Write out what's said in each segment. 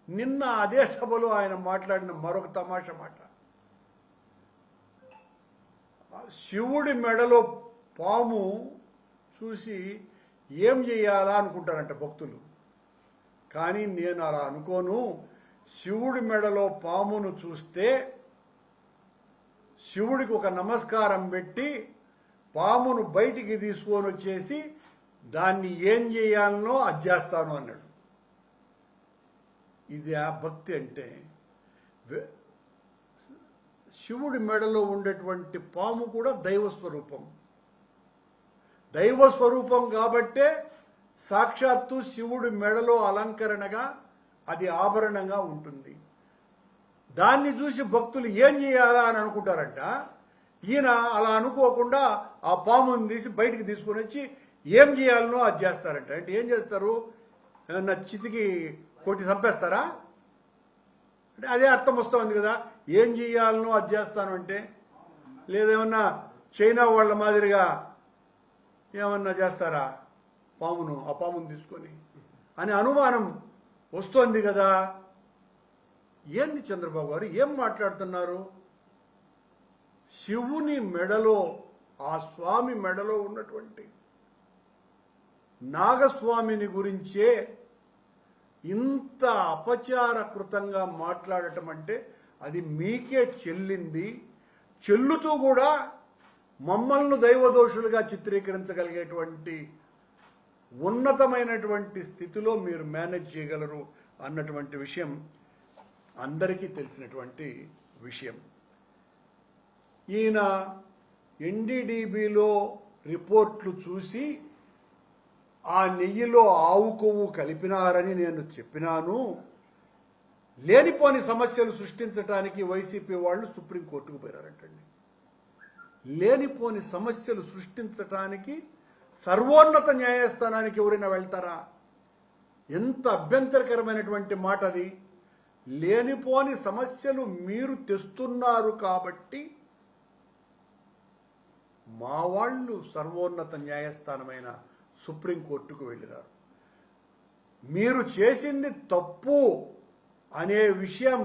నిన్న అదే సభలో ఆయన మాట్లాడిన మరొక తమాషా మాట, శివుడి మెడలో పాము చూసి ఏం చేయాలా అనుకుంటారంట భక్తులు. కానీ నేను అలా అనుకోను. శివుడి మెడలో పామును చూస్తే శివుడికి ఒక నమస్కారం పెట్టి పామును బయటికి తీసుకొని వచ్చేసి దాన్ని ఏం చేయాలనో అది చేస్తాను అన్నాడు. ఇది ఆ భక్తి అంటే. శివుడి మెడలో ఉండేటువంటి పాము కూడా దైవస్వరూపం. దైవస్వరూపం కాబట్టే సాక్షాత్తు శివుడి మెడలో అలంకరణగా అది ఆభరణంగా ఉంటుంది. దాన్ని చూసి భక్తులు ఏం చేయాలా అని అనుకుంటారంట. ఈయన అలా అనుకోకుండా ఆ పాముని తీసి బయటికి తీసుకొని వచ్చి ఏం చేయాలనో అది చేస్తారంట. అంటే ఏం చేస్తారు? ఏమన్నా చితికి కొట్టి చంపేస్తారా? అంటే అదే అర్థం వస్తుంది కదా. ఏం చేయాలనో అది చేస్తాను అంటే, లేదేమన్నా చైనా వాళ్ళ మాదిరిగా ఏమన్నా చేస్తారా ఆ పామును తీసుకొని అనే అనుమానం వస్తోంది కదా. ఏంది చంద్రబాబు గారు ఏం మాట్లాడుతున్నారు? శివుని మెడలో, ఆ స్వామి మెడలో ఉన్నటువంటి నాగస్వామిని గురించే ఇంత అపచారకృతంగా మాట్లాడటం అంటే అది మీకే చెల్లింది. చెల్లుతూ కూడా మమ్మల్ని దైవదోషులుగా చిత్రీకరించగలిగేటువంటి ఉన్నతమైనటువంటి స్థితిలో మీరు మేనేజ్ చేయగలరు అన్నటువంటి విషయం అందరికీ తెలిసినటువంటి విషయం. ఈయన ఎన్డీడీబీలో రిపోర్ట్లు చూసి ఆ నెయ్యిలో ఆవు కొవ్వు కలిపినారని నేను చెప్పినాను. లేనిపోని సమస్యలు సృష్టించడానికి వైసీపీ వాళ్ళు సుప్రీంకోర్టుకు పోయారంటండి. లేనిపోని సమస్యలు సృష్టించటానికి సర్వోన్నత న్యాయస్థానానికి ఎవరైనా వెళ్తారా? ఎంత అభ్యంతరకరమైనటువంటి మాట అది. లేనిపోని సమస్యలు మీరు తెస్తున్నారు కాబట్టి మా వాళ్ళు సర్వోన్నత న్యాయస్థానమైన సుప్రీంకోర్టుకు వెళ్ళినారు. మీరు చేసింది తప్పు అనే విషయం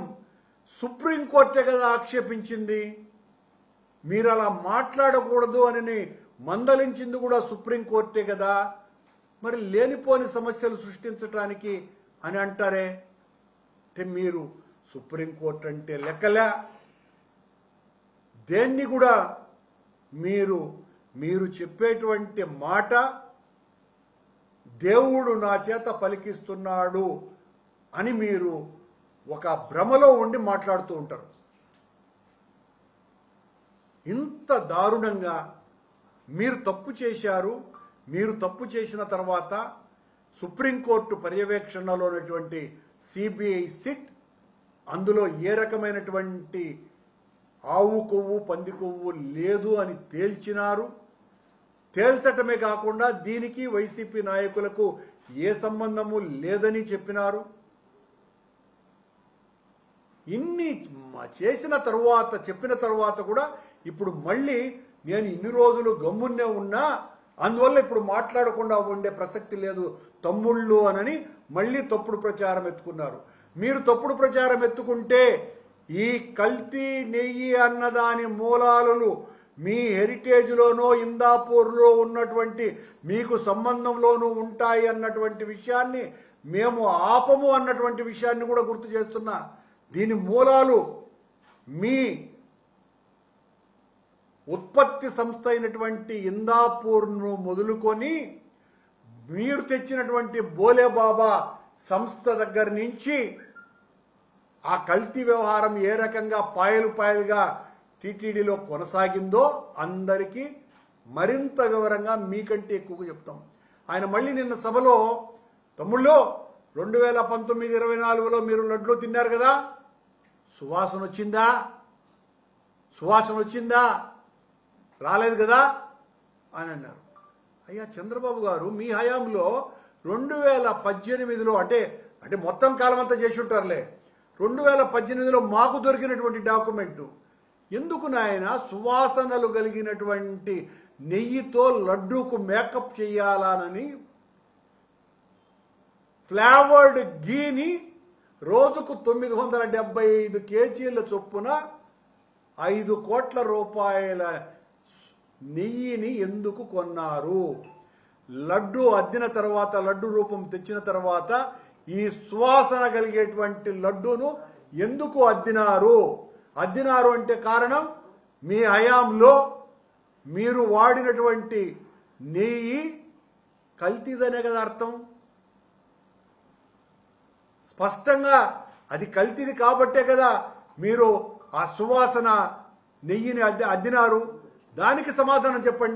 సుప్రీంకోర్టే కదా ఆక్షేపించింది. మీరు అలా మాట్లాడకూడదు అని మందలించింది కూడా సుప్రీంకోర్టే కదా. మరి లేనిపోని సమస్యలు సృష్టించటానికి అని అంటారే. అంటే మీరు సుప్రీంకోర్టు అంటే లెక్కలే. దేన్ని కూడా మీరు చెప్పేటువంటి మాట దేవుడు నా చేత పలికిస్తున్నాడు అని మీరు ఒక భ్రమలో ఉండి మాట్లాడుతూ ఉంటారు. ఇంత దారుణంగా మీరు తప్పు చేశారు. మీరు తప్పు చేసిన తర్వాత సుప్రీంకోర్టు పర్యవేక్షణలో ఉన్నటువంటి సిబిఐ సిట్ అందులో ఏ రకమైనటువంటి ఆవు కొవ్వు పంది కొవ్వు లేదు అని తేల్చినారు. తేల్చటమే కాకుండా దీనికి వైసీపీ నాయకులకు ఏ సంబంధము లేదని చెప్పినారు. ఇన్ని చేసిన తరువాత, చెప్పిన తరువాత కూడా ఇప్పుడు మళ్ళీ నేను ఇన్ని రోజులు గమ్మున్నే ఉన్నా, అందువల్ల ఇప్పుడు మాట్లాడకుండా ఉండే ప్రసక్తి లేదు తమ్ముళ్ళు అని మళ్ళీ తప్పుడు ప్రచారం ఎత్తుకున్నారు. మీరు తప్పుడు ప్రచారం ఎత్తుకుంటే ఈ కల్తీ నెయ్యి అన్నదాని మూలాలు మీ హెరిటేజ్లోనో ఇందాపూర్లో ఉన్నటువంటి మీకు సంబంధంలోనూ ఉంటాయి అన్నటువంటి విషయాన్ని మేము ఆపము అన్నటువంటి విషయాన్ని కూడా గుర్తు చేస్తున్నా. దీని మూలాలు మీ ఉత్పత్తి సంస్థ అయినటువంటి ఇందాపూర్ను మొదలుకొని మీరు తెచ్చినటువంటి బోలేబాబా సంస్థ దగ్గర నుంచి ఆ కల్తీ వ్యవహారం ఏ రకంగా పాయలుగా టీటీడీలో కొనసాగిందో అందరికీ మరింత వివరంగా మీకంటే ఎక్కువగా చెప్తాం. ఆయన మళ్ళీ నిన్న సభలో, తమ్ముళ్ళు 2019-24లో మీరు లడ్లు తిన్నారు కదా, సువాసన వచ్చిందా? రాలేదు కదా అని అన్నారు. అయ్యా చంద్రబాబు గారు, మీ హయాంలో 2018లో అంటే మొత్తం కాలం అంతా చేసి ఉంటారులే, 2018లో మాకు దొరికినటువంటి డాక్యుమెంటు ఎందుకు నాయన సువాసనలు కలిగినటువంటి నెయ్యితో లడ్డూకు మేకప్ చేయాలనని ఫ్లేవర్డ్ గీని రోజుకు 975 కేజీల చొప్పున 5 కోట్ల రూపాయల నెయ్యిని ఎందుకు కొన్నారు? లడ్డు అద్దిన తర్వాత, లడ్డు రూపం తెచ్చిన తర్వాత ఈ సువాసన కలిగేటువంటి లడ్డూను ఎందుకు అద్దినారు? అద్దినారు అంటే కారణం, మీ హయాంలో మీరు వాడినటువంటి నెయ్యి కల్తీదనే కదా అర్థం. స్పష్టంగా అది కల్తీది కాబట్టే కదా మీరు ఆ సువాసన నెయ్యిని అద్దినారు. దానికి సమాధానం చెప్పండి.